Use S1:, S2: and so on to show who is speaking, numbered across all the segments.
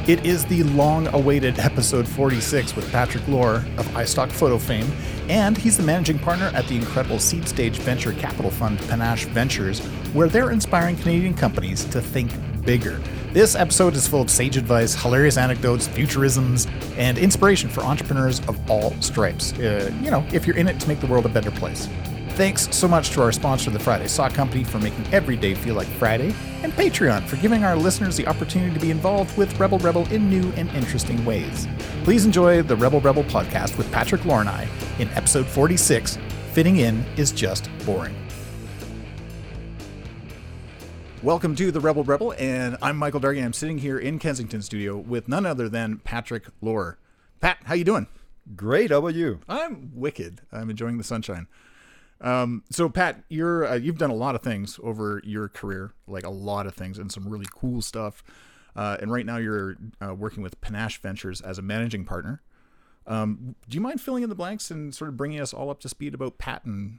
S1: It is the long-awaited episode 46 with Patrick Lohr of iStock Photo fame, and he's the managing partner at the incredible seed stage venture capital fund Panache Ventures, where they're inspiring Canadian companies to think bigger. This episode is full of sage advice, hilarious anecdotes, futurisms, and inspiration for entrepreneurs of all stripes. If you're in it to make the world a better place. Thanks so much to our sponsor, the Friday Sock Company, for making every day feel like Friday, and Patreon for giving our listeners the opportunity to be involved with Rebel Rebel in new and interesting ways. Please enjoy the Rebel Rebel podcast with Patrick Lohr and I in episode 46, Fitting In is Just Boring. Welcome to the Rebel Rebel, and I'm Michael Dargan. I'm sitting here in Kensington studio with none other than Patrick Lohr. Pat, how you doing?
S2: Great. How about you?
S1: I'm wicked. I'm enjoying the sunshine. So Pat, you've done a lot of things over your career, like a lot of things and some really cool stuff. And right now you're working with Panache Ventures as a managing partner. Do you mind filling in the blanks and sort of bringing us all up to speed about Pat and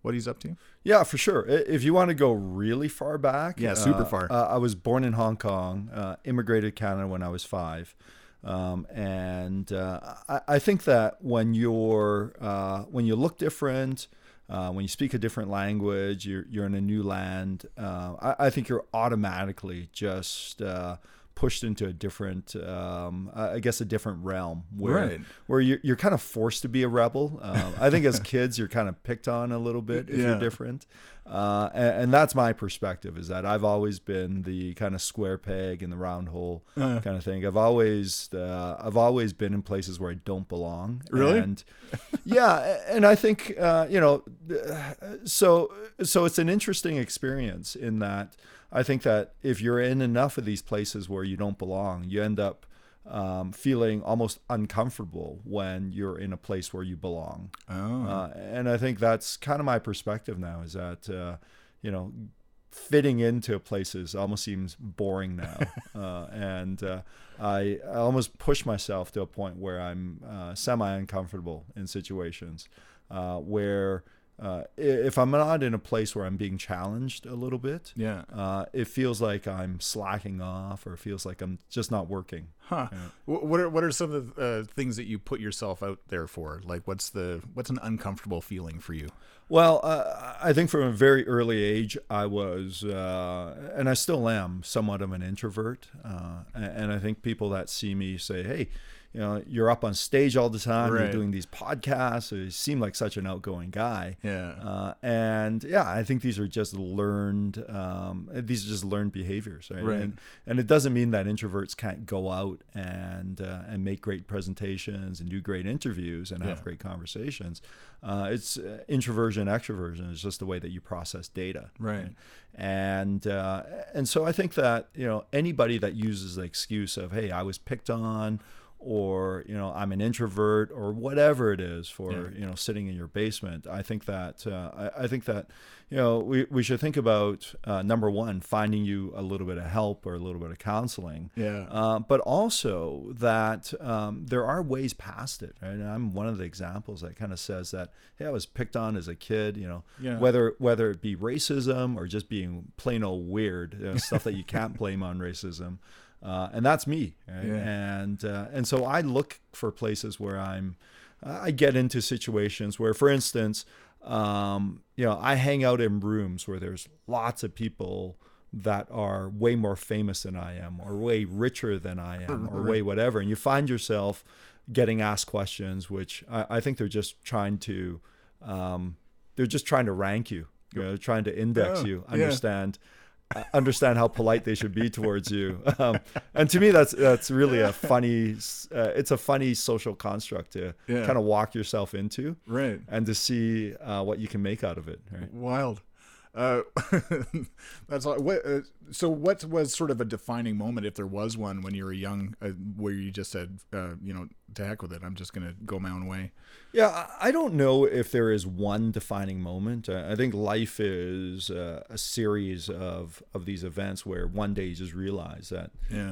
S1: what he's up to?
S2: Yeah, for sure. If you want to go really far back.
S1: Yeah, super far.
S2: I was born in Hong Kong, immigrated to Canada when I was 5. I think that when you look different, when you speak a different language, you're in a new land. I think you're automatically just pushed into a different, a different realm where you're kind of forced to be a rebel. I think as kids, you're kind of picked on a little bit if you're different. And that's my perspective, is that I've always been the kind of square peg in the round hole kind of thing. I've always been in places where I don't belong.
S1: Really?
S2: And and I think so it's an interesting experience in that I think that if you're in enough of these places where you don't belong, you end up feeling almost uncomfortable when you're in a place where you belong. And I think that's kind of my perspective now, is that, fitting into places almost seems boring now. I almost push myself to a point where I'm semi-uncomfortable in situations where if I'm not in a place where I'm being challenged a little bit, it feels like I'm slacking off, or it feels like I'm just not working.
S1: Huh. Yeah. What are some of the things that you put yourself out there for? Like, what's an uncomfortable feeling for you?
S2: Well, I think from a very early age, I was, and I still am, somewhat of an introvert. And I think people that see me say, hey, you're up on stage all the time. Right. You're doing these podcasts. You seem like such an outgoing guy.
S1: Yeah.
S2: I think these are just learned. Behaviors, right? And it doesn't mean that introverts can't go out and make great presentations and do great interviews and have great conversations. It's introversion, extroversion is just the way that you process data.
S1: Right.
S2: And so I think that anybody that uses the excuse of, hey, I was picked on, or I'm an introvert, or whatever it is for sitting in your basement, I think that we should think about number one, finding you a little bit of help or a little bit of counseling, but also that there are ways past it, right? And I'm one of the examples that kind of says that, hey, I was picked on as a kid, whether it be racism or just being plain old weird, stuff that you can't blame on racism. And that's me, right? And so I look for places where I get into situations where, for instance, I hang out in rooms where there's lots of people that are way more famous than I am, or way richer than I am, or way whatever, and you find yourself getting asked questions, which I think they're just trying to rank you, trying to index you, understand how polite they should be towards you, and to me that's really a funny social construct to kind of walk yourself into,
S1: right,
S2: and to see what you can make out of it. Right?
S1: Wild. That's all. So what was sort of a defining moment, if there was one, when you were young, where you just said, to heck with it, I'm just going to go my own way?
S2: Yeah, I don't know if there is one defining moment. I think life is a series of these events where one day you just realize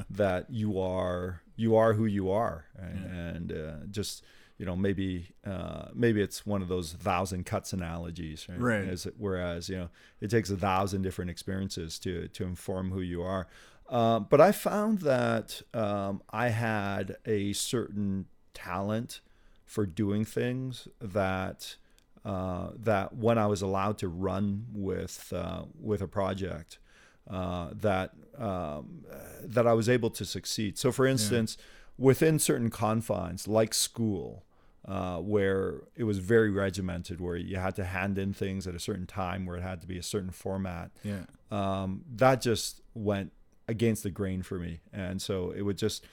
S2: that you are who you are, right? And just maybe it's one of those 1,000 cuts analogies, right?
S1: Right.
S2: Whereas, it takes 1,000 different experiences to inform who you are. But I found that I had a certain talent for doing things that when I was allowed to run with a project, that I was able to succeed. So, for instance, within certain confines, like school, where it was very regimented, where you had to hand in things at a certain time, where it had to be a certain format. That just went against the grain for me, and so it would just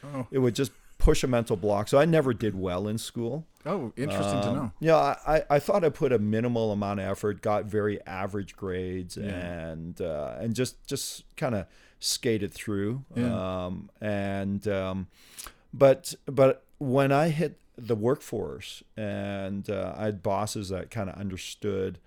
S2: push a mental block. So I never did well in school.
S1: Oh, interesting to know.
S2: Yeah, I thought I put a minimal amount of effort, got very average grades, and just kind of skated through. But when I hit the workforce, and I had bosses that kind of understood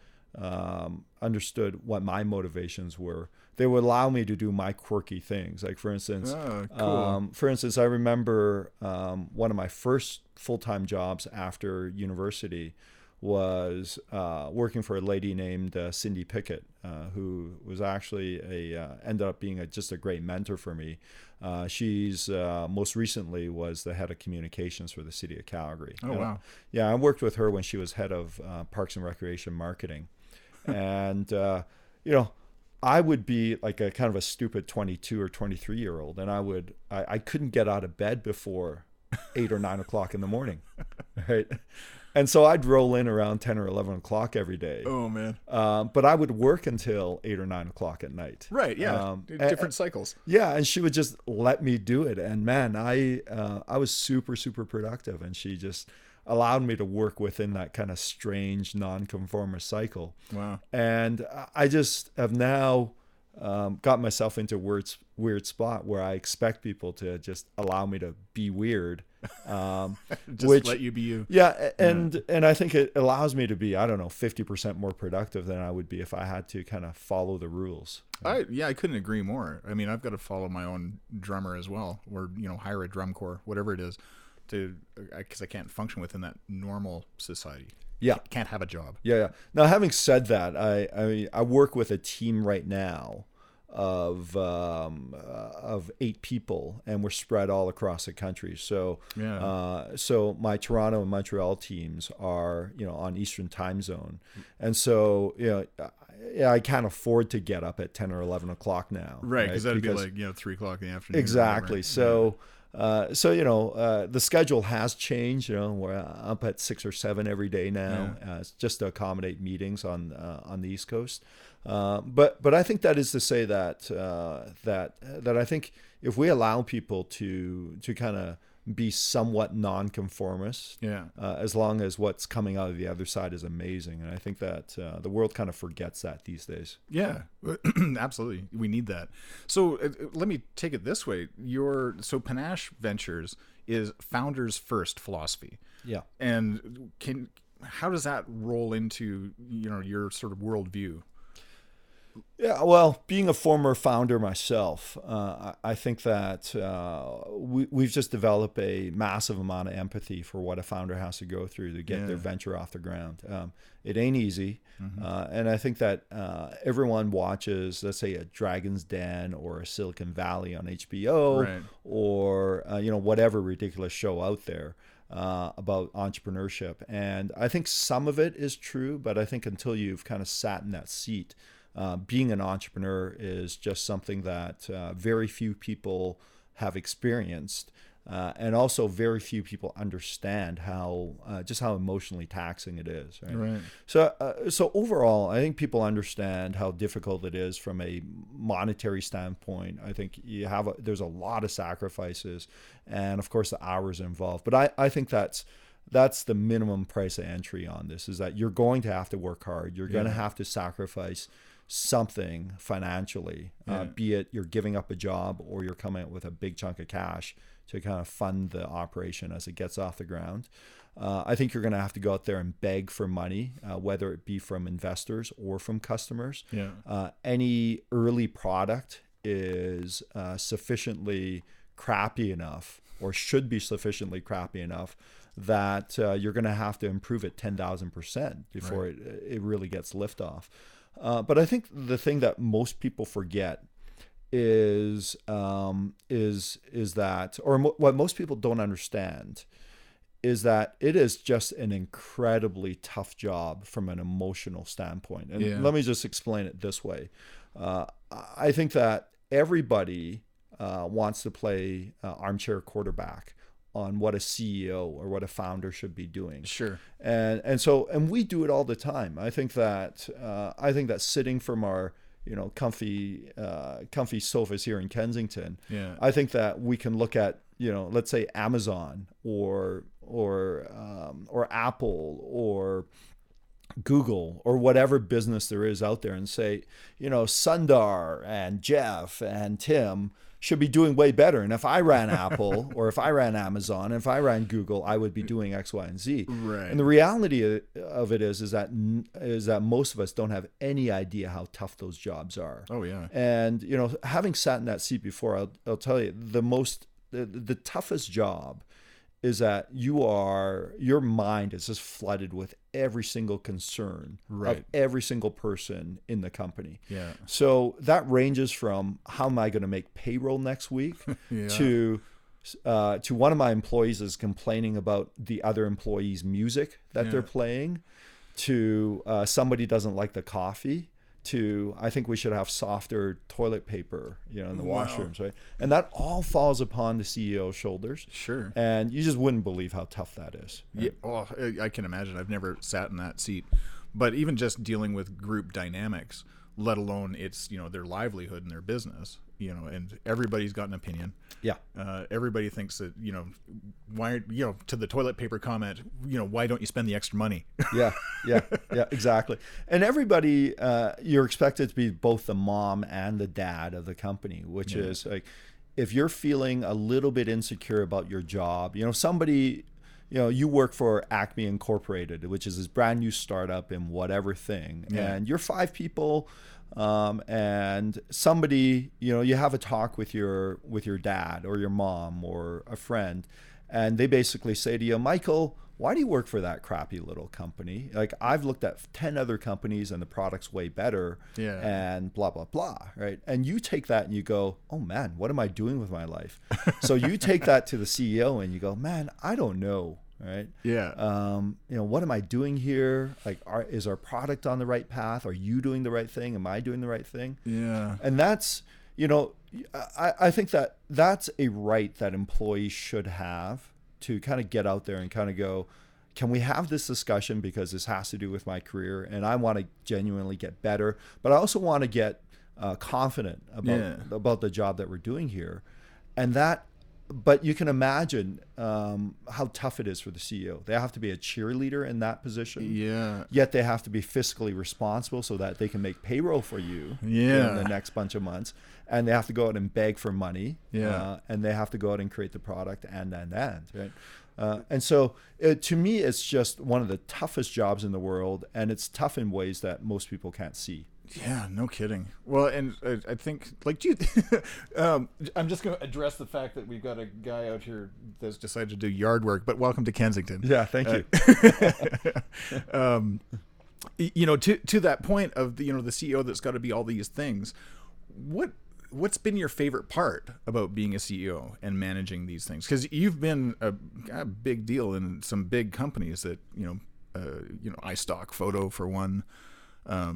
S2: what my motivations were, they would allow me to do my quirky things. Like, for instance, I remember one of my first full-time jobs after university was working for a lady named Cindy Pickett, who was actually ended up being just a great mentor for me. She's most recently was the head of communications for the city of Calgary.
S1: Oh, wow.
S2: Yeah, I worked with her when she was head of Parks and Recreation marketing. And, I would be like a kind of a stupid 22 or 23-year-old, and I couldn't get out of bed before 8 or 9 o'clock in the morning, right? And so I'd roll in around 10 or 11 o'clock every day.
S1: Oh, man.
S2: But I would work until 8 or 9 o'clock at night.
S1: Right, yeah. Different cycles.
S2: Yeah, and she would just let me do it. And man, I was super, super productive, and she just allowed me to work within that kind of strange nonconformist cycle.
S1: Wow.
S2: And I just have now got myself into a weird spot where I expect people to just allow me to be weird.
S1: Just let you be you.
S2: Yeah, and I think it allows me to be, 50% more productive than I would be if I had to kind of follow the rules.
S1: I couldn't agree more. I mean, I've got to follow my own drummer as well, or hire a drum corps, whatever it is, because I can't function within that normal society.
S2: Yeah,
S1: can't have a job.
S2: Yeah. Now, having said that, I work with a team right now of 8 people, and we're spread all across the country. So so my Toronto and Montreal teams are on Eastern time zone, and so I can't afford to get up at 10 or 11 o'clock now.
S1: Right, because that'd be like 3 o'clock in the afternoon.
S2: Exactly. So. The schedule has changed. We're up at 6 or 7 every day now, just to accommodate meetings on the East Coast. But I think that is to say that I think if we allow people to kind of be somewhat nonconformist, as long as what's coming out of the other side is amazing, and I think that the world kind of forgets that these days.
S1: Yeah, absolutely, we need that. So let me take it this way: Panache Ventures is founders first philosophy. Yeah, and how does that roll into your sort of worldview?
S2: Yeah, well, being a former founder myself, I think that we've just developed a massive amount of empathy for what a founder has to go through to get their venture off the ground. It ain't easy. And I think that everyone watches, let's say, a Dragon's Den or a Silicon Valley on HBO, or whatever ridiculous show out there about entrepreneurship. And I think some of it is true, but I think until you've kind of sat in that seat, being an entrepreneur is just something that very few people have experienced, and also very few people understand how emotionally taxing it is. Right. So overall, I think people understand how difficult it is from a monetary standpoint. I think there's a lot of sacrifices, and of course the hours involved. But I think that's the minimum price of entry on this, is that you're going to have to work hard. You're going to have to sacrifice something financially, be it you're giving up a job or you're coming up with a big chunk of cash to kind of fund the operation as it gets off the ground. I think you're going to have to go out there and beg for money, whether it be from investors or from customers. Any early product is sufficiently crappy enough, or should be sufficiently crappy enough, that you're going to have to improve it 10,000% before it really gets liftoff. But I think the thing that most people forget is that, or what most people don't understand is that it is just an incredibly tough job from an emotional standpoint. And let me just explain it this way. I think that everybody wants to play armchair quarterback on what a CEO or what a founder should be doing.
S1: Sure.
S2: And we do it all the time. I think that sitting from our comfy sofas here in Kensington, I think that we can look at, let's say Amazon or Apple or Google or whatever business there is out there and say, Sundar and Jeff and Tim should be doing way better. And if I ran Apple or if I ran Amazon, and if I ran Google, I would be doing X, Y, and Z.
S1: Right.
S2: And the reality of it is that most of us don't have any idea how tough those jobs are.
S1: Oh yeah.
S2: And having sat in that seat before, I'll tell you the toughest job is that your mind is just flooded with every single concern of every single person in the company.
S1: Yeah.
S2: So that ranges from how am I going to make payroll next week to one of my employees is complaining about the other employees' music that they're playing, to somebody doesn't like the coffee, to I think we should have softer toilet paper, in the washrooms, right? And that all falls upon the CEO's shoulders.
S1: Sure.
S2: And you just wouldn't believe how tough that is.
S1: Right? Yeah. Well, I can imagine. I've never sat in that seat, but even just dealing with group dynamics, let alone it's their livelihood and their business, and everybody's got an opinion.
S2: Yeah.
S1: Everybody thinks that why to the toilet paper comment, why don't you spend the extra money?
S2: Yeah, exactly. And everybody, you're expected to be both the mom and the dad of the company, which is like, if you're feeling a little bit insecure about your job, somebody, you work for Acme Incorporated, which is this brand new startup in whatever thing, and you're 5 people. And somebody, you have a talk with your dad or your mom or a friend, and they basically say to you, Michael, why do you work for that crappy little company? Like, I've looked at 10 other companies and the product's way better, and blah, blah, blah, right? And you take that and you go, oh man, what am I doing with my life? So you take that to the CEO and you go, man, I don't know. Right.
S1: Yeah.
S2: What am I doing here? Like, is our product on the right path? Are you doing the right thing? Am I doing the right thing?
S1: Yeah.
S2: And that's, I think that that's a right that employees should have to kind of get out there and kind of go, can we have this discussion, because this has to do with my career and I want to genuinely get better, but I also want to get confident about the job that we're doing here. And that, but you can imagine how tough it is for the CEO. They have to be a cheerleader in that position.
S1: Yeah.
S2: Yet they have to be fiscally responsible so that they can make payroll for you in the next bunch of months. And they have to go out and beg for money.
S1: Yeah.
S2: And they have to go out and create the product and. Right. And so to me, it's just one of the toughest jobs in the world. And it's tough in ways that most people can't see.
S1: Yeah, no kidding. Well, and I think, like, I'm just going to address the fact that we've got a guy out here that's decided to do yard work, but welcome to Kensington.
S2: Yeah, thank you.
S1: To that point of the CEO that's got to be all these things, what's been your favorite part about being a CEO and managing these things? Because you've been a big deal in some big companies that, iStock Photo for one. I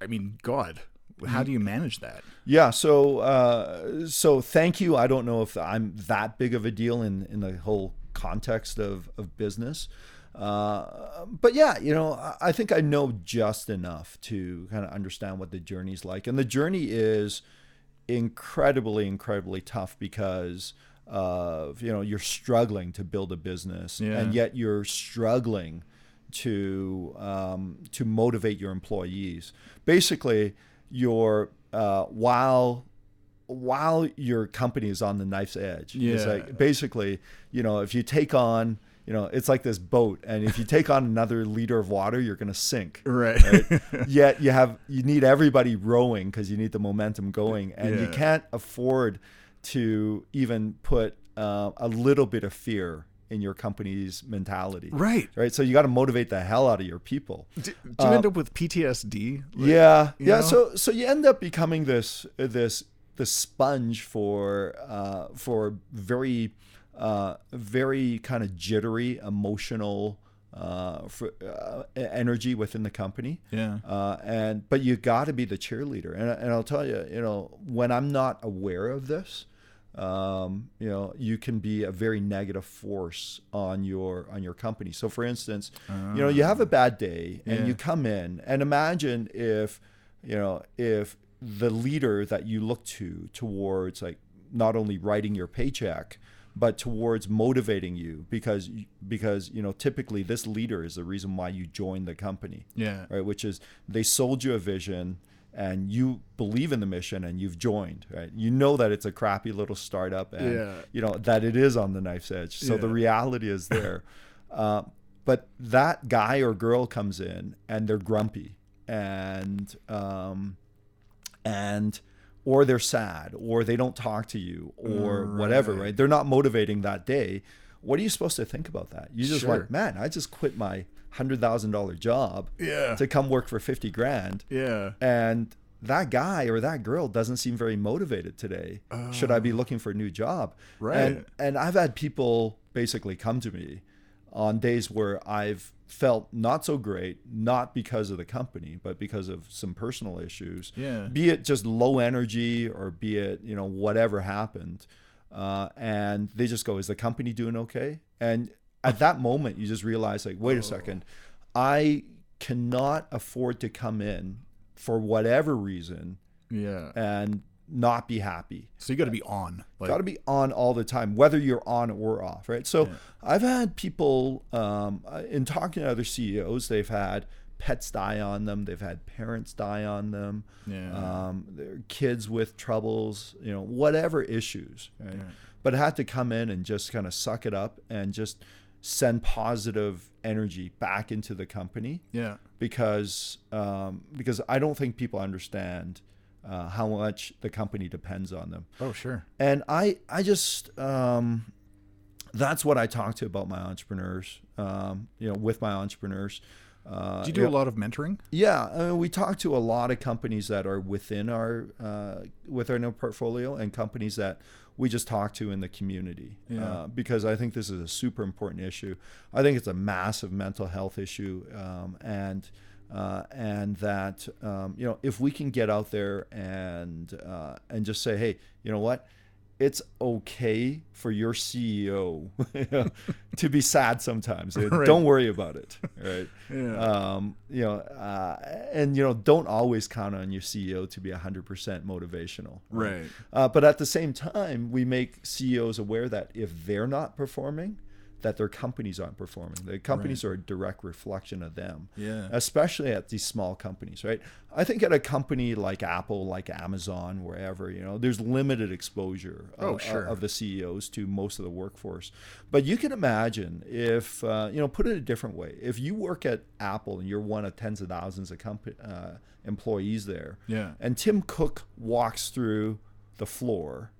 S1: mean, God, how do you manage that?
S2: Yeah. So thank you. I don't know if I'm that big of a deal in the whole context of business. But yeah, I think I know just enough to kind of understand what the journey's like. And the journey is incredibly, incredibly tough because of, you're struggling to build a business and yet you're struggling to motivate your employees. Basically, while your company is on the knife's edge, it's like basically, if you take on, it's like this boat, and if you take on another liter of water, you're going to sink.
S1: Right.
S2: Yet you need everybody rowing because you need the momentum going, and you can't afford to even put a little bit of fear in your company's mentality.
S1: Right.
S2: So you got to motivate the hell out of your people.
S1: Do you end up with PTSD?
S2: Yeah. So you end up becoming this sponge for very kind of jittery, emotional energy within the company. But you got to be the cheerleader. And I'll tell you, when I'm not aware of this, you can be a very negative force on your company. So for instance, you have a bad day and you come in, and imagine if the leader that you look towards, like, not only writing your paycheck, but towards motivating you, because typically this leader is the reason why you joined the company. Right. Which is, they sold you a vision and you believe in the mission and you've joined, right? You know that it's a crappy little startup and that it is on the knife's edge. So the reality is there. But that guy or girl comes in and they're grumpy and or they're sad, or they don't talk to you, or whatever, right? They're not motivating that day. What are you supposed to think about that? You just like, man, I just quit my $100,000 job to come work for $50,000. And that guy or that girl doesn't seem very motivated today. Should I be looking for a new job? Right. And I've had people basically come to me on days where I've felt not so great, not because of the company, but because of some personal issues, be it just low energy or be it, whatever happened. And they just go, is the company doing okay? And at that moment, you just realize, like, wait a second, I cannot afford to come in for whatever reason and not be happy.
S1: So you got to be on.
S2: Got to be on all the time, whether you're on or off, right? So I've had people, in talking to other CEOs, they've had pets die on them. They've had parents die on them. Their kids with troubles, whatever issues, right? But had to come in and just kind of suck it up and just send positive energy back into the company. Because I don't think people understand how much the company depends on them.
S1: Oh, sure.
S2: And I just, that's what I talk to about my entrepreneurs, with my entrepreneurs.
S1: Do you do a lot of mentoring?
S2: Yeah. We talk to a lot of companies that are within our portfolio, and companies that we just talk to in the community, because I think this is a super important issue. I think it's a massive mental health issue. And that if we can get out there and just say, hey, you know what, it's okay for your CEO to be sad sometimes. Don't worry about it, right? And don't always count on your CEO to be 100% motivational, right? But at the same time, we make CEOs aware that if they're not performing, that their companies aren't performing. The companies are a direct reflection of them, especially at these small companies, right? I think at a company like Apple, like Amazon, wherever, there's limited exposure of the CEOs to most of the workforce. But you can imagine if, put it a different way, if you work at Apple and you're one of tens of thousands of employees there, and Tim Cook walks through the floor,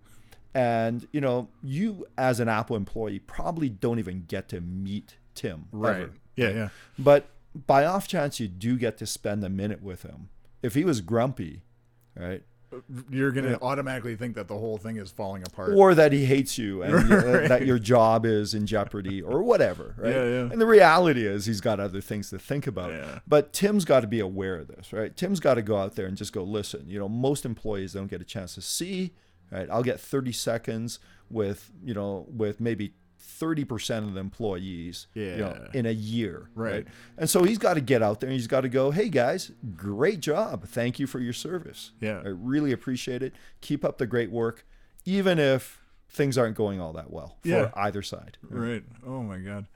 S2: and you as an Apple employee probably don't even get to meet Tim,
S1: right? Ever.
S2: But by off chance you do get to spend a minute with him. If he was grumpy, right,
S1: you're gonna automatically think that the whole thing is falling apart,
S2: or that he hates you and that your job is in jeopardy, or whatever, right? And the reality is he's got other things to think about. But Tim's got to be aware of this, right? Tim's got to go out there and just go, listen, most employees don't get a chance to see. Right, I'll get 30 seconds with maybe 30% of the employees, in a year, right? And so he's got to get out there and he's got to go, hey guys, great job, thank you for your service. I really appreciate it. Keep up the great work, even if things aren't going all that well for either side.
S1: Right. Oh my God,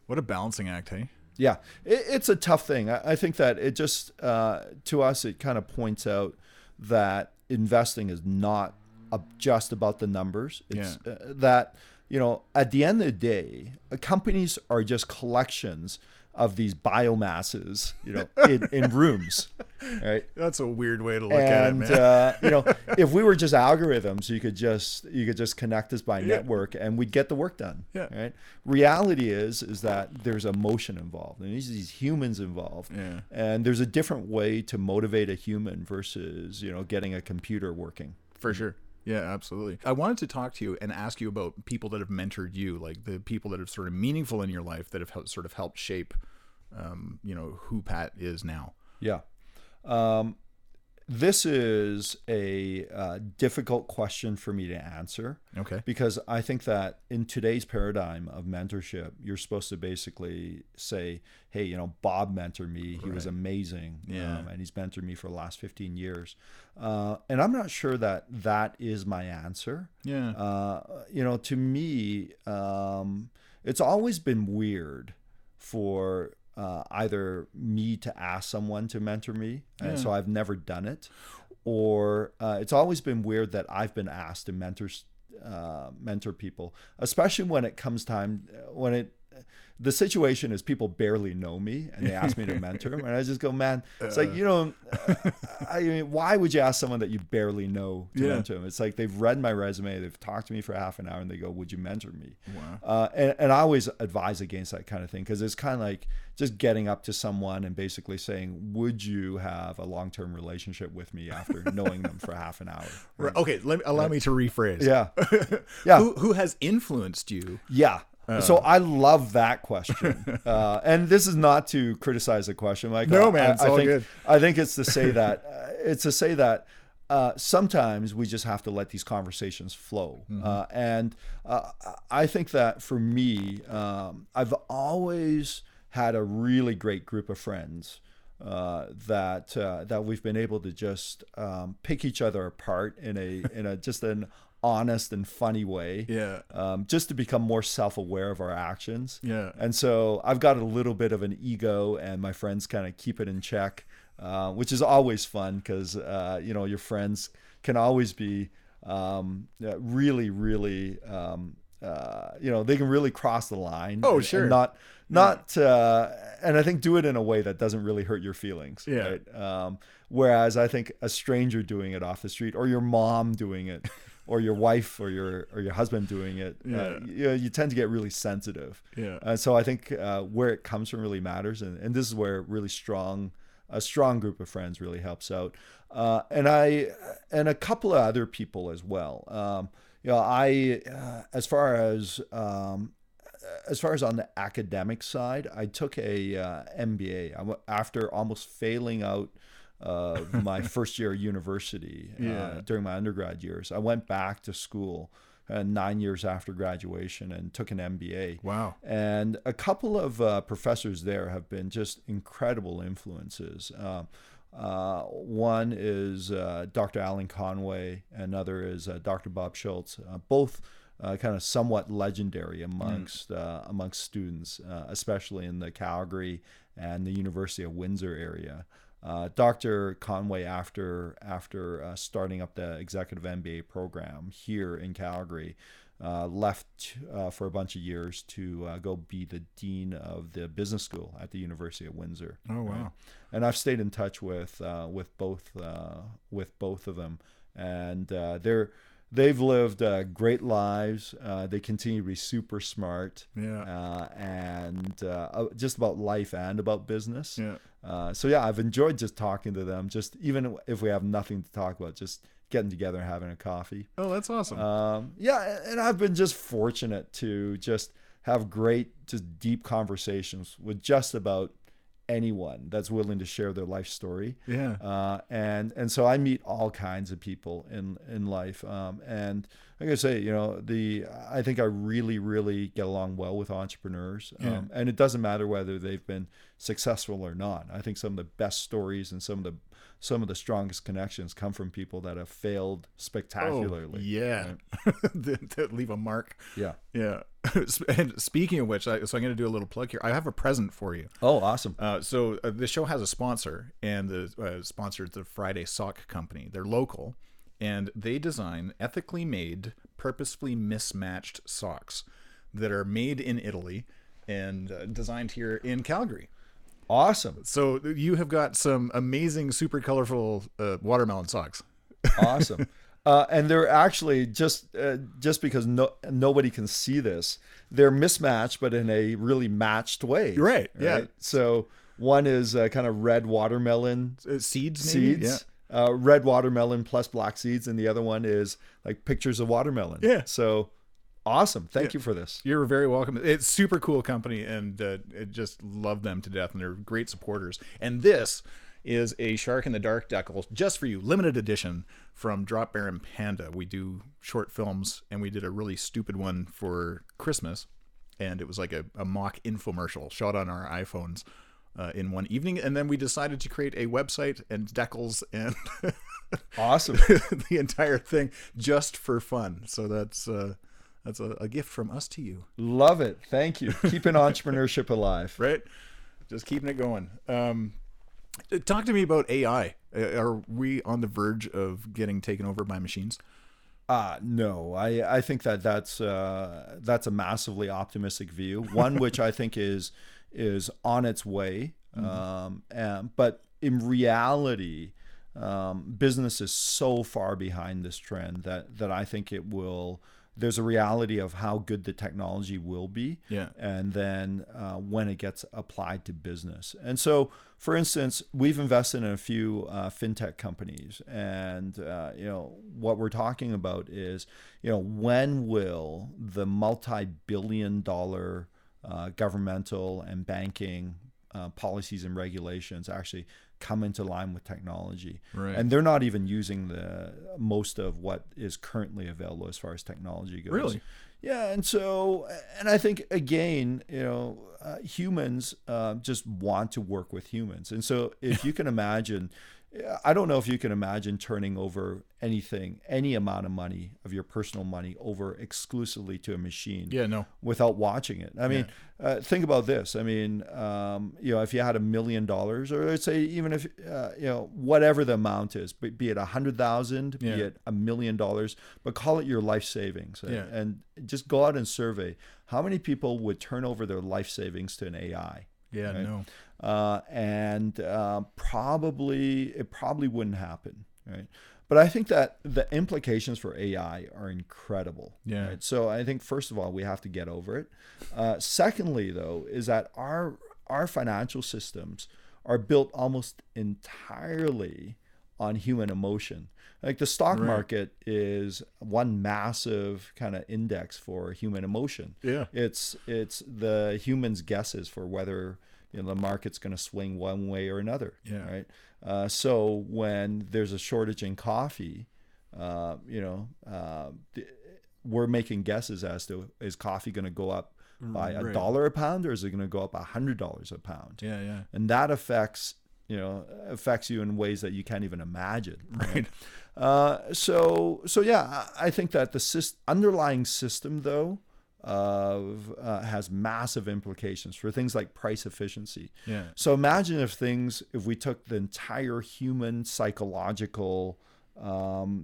S1: what a balancing act, hey?
S2: Yeah, it's a tough thing. I think that it just to us it kind of points out that investing is not just about the numbers. It's that at the end of the day, companies are just collections of these biomasses, in rooms, right?
S1: That's a weird way to look at it, man.
S2: If we were just algorithms, you could just connect us by network and we'd get the work done.
S1: Yeah.
S2: Right. Reality is that there's emotion involved and these humans involved.
S1: Yeah.
S2: And there's a different way to motivate a human versus, getting a computer working.
S1: For sure. Yeah, absolutely. I wanted to talk to you and ask you about people that have mentored you, like the people that have sort of meaningful in your life that have sort of helped shape, who Pat is now.
S2: Yeah. This is a difficult question for me to answer.
S1: Okay.
S2: Because I think that in today's paradigm of mentorship, you're supposed to basically say, hey, Bob mentored me. He was amazing.
S1: Yeah.
S2: And he's mentored me for the last 15 years. And I'm not sure that is my answer.
S1: Yeah.
S2: To me, it's always been weird for either me to ask someone to mentor me, and so I've never done it, or it's always been weird that I've been asked to mentor people, especially when it comes time the situation is people barely know me and they ask me to mentor them, and I just go, man, it's like, why would you ask someone that you barely know to mentor them? It's like they've read my resume, they've talked to me for half an hour, and they go, would you mentor me?
S1: Wow.
S2: And I always advise against that kind of thing, because it's kind of like just getting up to someone and basically saying, would you have a long-term relationship with me after knowing them for half an hour?
S1: Right. Okay, allow me to rephrase.
S2: Yeah. Yeah.
S1: Who has influenced you?
S2: Yeah. So I love that question, and this is not to criticize the question. Like,
S1: no, man, it's all good.
S2: I think it's to say that sometimes we just have to let these conversations flow, and I think that for me, I've always had a really great group of friends that we've been able to just pick each other apart in a just an honest and funny way, just to become more self-aware of our actions. And so I've got a little bit of an ego, and my friends kind of keep it in check, which is always fun, because your friends can always be really they can really cross the line.
S1: Oh, sure.
S2: And not and I think do it in a way that doesn't really hurt your feelings. Right? Whereas I think a stranger doing it off the street, or your mom doing it, or your wife or your husband doing it, you tend to get really sensitive. And so I think where it comes from really matters, and this is where a strong group of friends really helps out. And a couple of other people as well. As far as on the academic side, I took a MBA after almost failing out my first year of university during my undergrad years. I went back to school 9 years after graduation and took an MBA.
S1: Wow.
S2: And a couple of professors there have been just incredible influences. One is Dr. Alan Conway, another is Dr. Bob Schultz, both kind of somewhat legendary amongst students, especially in the Calgary and the University of Windsor area. Dr. Conway, after starting up the executive MBA program here in Calgary, left for a bunch of years to go be the dean of the business school at the University of Windsor.
S1: Oh, wow!
S2: Right? And I've stayed in touch with both of them, and they've lived great lives. They continue to be super smart, and just about life and about business. So I've enjoyed just talking to them, just even if we have nothing to talk about, just getting together and having a coffee.
S1: Oh, that's awesome.
S2: And I've been just fortunate to just have great, just deep conversations with just about anyone that's willing to share their life story. And so I meet all kinds of people in life. And like I say, I think I really get along well with entrepreneurs. And it doesn't matter whether they've been successful or not. I think some of the best stories and some of the strongest connections come from people that have failed spectacularly.
S1: That leave a mark. And speaking of which, so I'm going to do a little plug here. I have a present for you.
S2: Oh, awesome.
S1: So the show has a sponsor, and the sponsor is the Friday Sock Company. They're local, and they design ethically made, purposefully mismatched socks that are made in Italy. and designed here in Calgary.
S2: Awesome.
S1: So you have got some amazing, super colorful watermelon socks.
S2: Awesome. And they're actually just because nobody can see this, they're mismatched, but in a really matched way.
S1: Right. Yeah.
S2: So one is kind of red watermelon
S1: seeds. Maybe? Yeah.
S2: Red watermelon plus black seeds, and the other one is like pictures of watermelon.
S1: Yeah.
S2: So awesome. Thank you for this.
S1: You're very welcome. It's super cool company, and I just love them to death, and they're great supporters. And this is a Shark in the Dark decal just for you, limited edition from Drop Bear and Panda. We do short films, and we did a really stupid one for Christmas, and it was like a mock infomercial shot on our iPhones in one evening, and then we decided to create a website and decals and
S2: awesome
S1: the entire thing just for fun. So that's a gift from us to you.
S2: Love it. Thank you. Keeping entrepreneurship alive.
S1: Right? Just keeping it going. Talk to me about AI. Are we on the verge of getting taken over by machines?
S2: No, I think that's a massively optimistic view. One which I think is on its way. But in reality, business is so far behind this trend that I think it will. There's a reality of how good the technology will be, and then when it gets applied to business. And so, for instance, we've invested in a few fintech companies, and what we're talking about is, when will the multi-billion-dollar governmental and banking policies and regulations actually come into line with technology,
S1: right?
S2: And they're not even using most of what is currently available as far as technology goes.
S1: Really?
S2: Yeah. And I think again, humans just want to work with humans, and so if you can imagine. I don't know if you can imagine turning over any amount of money, of your personal money, over exclusively to a machine.
S1: Yeah, no.
S2: Without watching it. I mean, think about this. I mean, if you had $1 million, or let's say even if, whatever the amount is, be it 100,000, be it $1 million, but call it your life savings, and just go out and survey how many people would turn over their life savings to an AI.
S1: Yeah,
S2: right?
S1: no.
S2: It probably wouldn't happen, right? But I think that the implications for AI are incredible.
S1: Yeah.
S2: Right? So I think first of all, we have to get over it. Secondly, though, is that our financial systems are built almost entirely on human emotion. Like the stock market is one massive kind of index for human emotion.
S1: Yeah.
S2: It's the human's guesses for whether the market's going to swing one way or another.
S1: Yeah.
S2: Right. So when there's a shortage in coffee, we're making guesses as to, is coffee going to go up by $1 a pound, or is it going to go up $100 a pound?
S1: Yeah. Yeah.
S2: And that affects you in ways that you can't even imagine.
S1: Right.
S2: So I think that the underlying system, though, has massive implications for things like price efficiency.
S1: Yeah.
S2: So imagine if we took the entire human psychological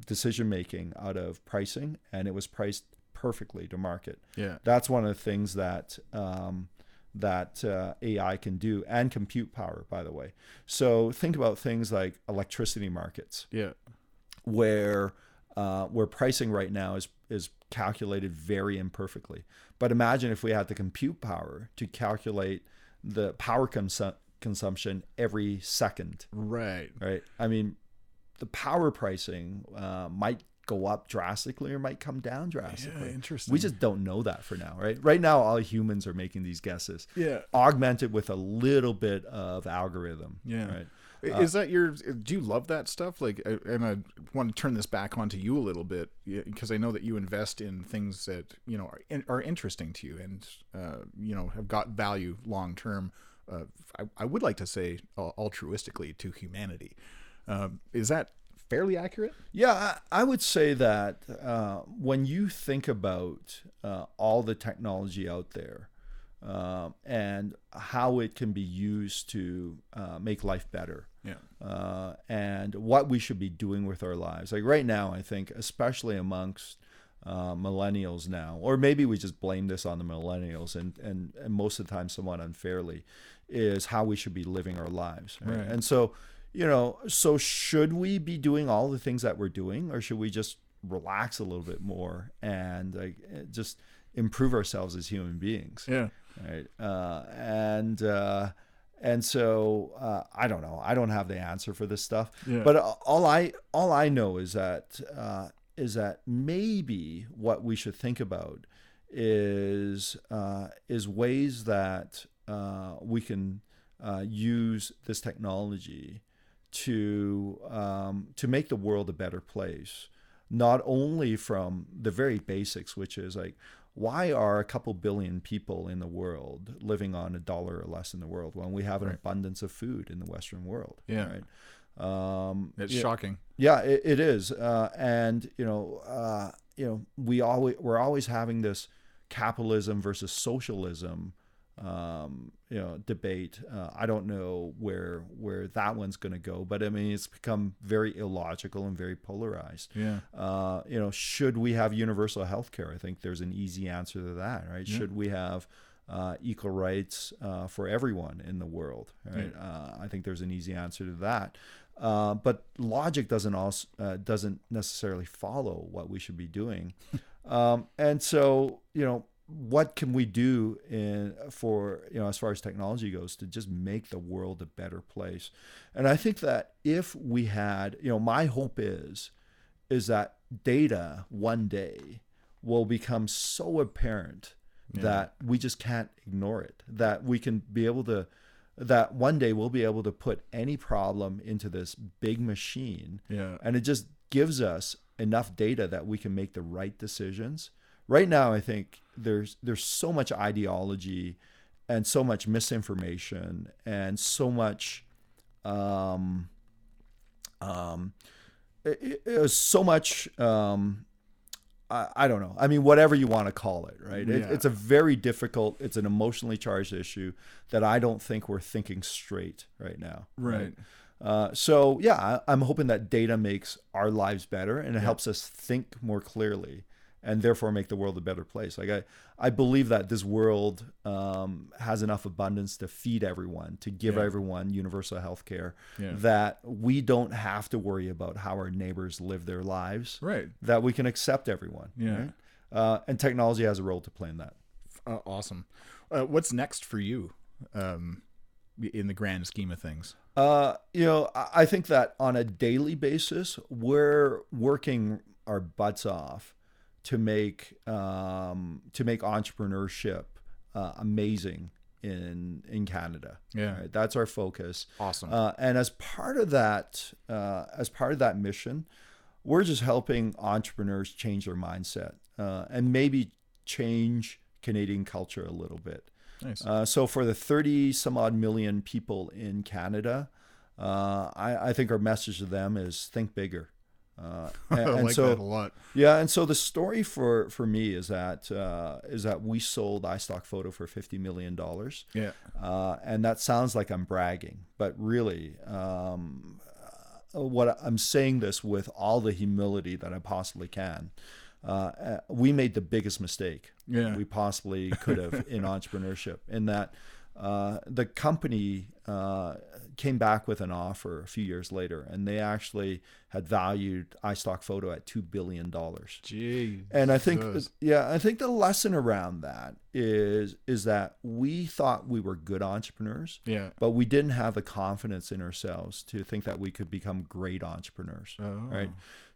S2: decision making out of pricing, and it was priced perfectly to market.
S1: Yeah.
S2: That's one of the things that AI can do, and compute power, by the way. So think about things like electricity markets.
S1: Yeah.
S2: Where pricing right now is calculated very imperfectly. But imagine if we had the compute power to calculate the power consumption every second.
S1: Right.
S2: Right. I mean, the power pricing might go up drastically or might come down drastically.
S1: Yeah, interesting.
S2: We just don't know that for now, right? Right now, all humans are making these guesses.
S1: Yeah.
S2: Augmented with a little bit of algorithm.
S1: Yeah.
S2: Right.
S1: Is that do you love that stuff? Like, and I want to turn this back onto you a little bit, because I know that you invest in things that, are interesting to you and, have got value long term. I would like to say altruistically to humanity. Is that fairly accurate?
S2: Yeah, I would say that when you think about all the technology out there, and how it can be used to make life better.
S1: Yeah.
S2: And what we should be doing with our lives. Like right now, I think, especially amongst millennials now, or maybe we just blame this on the millennials, and most of the time somewhat unfairly, is how we should be living our lives. Right?
S1: Right.
S2: And so, so should we be doing all the things that we're doing, or should we just relax a little bit more and just improve ourselves as human beings?
S1: Yeah.
S2: Right. And so I don't know. I don't have the answer for this stuff.
S1: Yeah.
S2: But all I know is that maybe what we should think about is ways that we can use this technology to make the world a better place. Not only from the very basics, which is like, why are a couple billion people in the world living on $1 or less in the world when we have an abundance of food in the Western world?
S1: Yeah.
S2: Right.
S1: It's shocking.
S2: Yeah, it is. And we're always having this capitalism versus socialism debate. I don't know where that one's going to go, but I mean, it's become very illogical and very polarized.
S1: Yeah.
S2: Should we have universal health care? I think there's an easy answer to that, right? Yeah. Should we have equal rights for everyone in the world, right? Yeah. I think there's an easy answer to that. But logic doesn't necessarily follow what we should be doing. And so, what can we do as far as technology goes to just make the world a better place? And I think that if we had, my hope is that data one day will become so apparent that we just can't ignore it, that we can be able to, that one day we'll be able to put any problem into this big machine.
S1: Yeah.
S2: And it just gives us enough data that we can make the right decisions. Right now, I think there's so much ideology and so much misinformation and so much I don't know. I mean, whatever you want to call it, right?
S1: Yeah.
S2: It's a very difficult, it's an emotionally charged issue that I don't think we're thinking straight right now.
S1: Right.
S2: So yeah, I'm hoping that data makes our lives better and it helps us think more clearly, and therefore make the world a better place. Like I believe that this world has enough abundance to feed everyone, to give everyone universal health care, that we don't have to worry about how our neighbors live their lives,
S1: right? That
S2: we can accept everyone.
S1: Yeah.
S2: Right? And technology has a role to play in that.
S1: Awesome. What's next for you in the grand scheme of things?
S2: I think that on a daily basis, we're working our butts off to make entrepreneurship amazing in Canada.
S1: Yeah,
S2: right? That's our focus.
S1: Awesome.
S2: And as part of that mission, we're just helping entrepreneurs change their mindset and maybe change Canadian culture a little bit.
S1: Nice.
S2: So for the 30 some odd million people in Canada, I think our message to them is think bigger.
S1: I like that a lot.
S2: Yeah, and so the story for me is that we sold iStock Photo for $50 million.
S1: Yeah.
S2: And that sounds like I'm bragging, but really, what I'm saying this with all the humility that I possibly can. We made the biggest mistake we possibly could have in entrepreneurship, in that the company came back with an offer a few years later, and they actually had valued iStock Photo at $2 billion.
S1: Gee.
S2: And I think the lesson around that is that we thought we were good entrepreneurs, but we didn't have the confidence in ourselves to think that we could become great entrepreneurs. Right.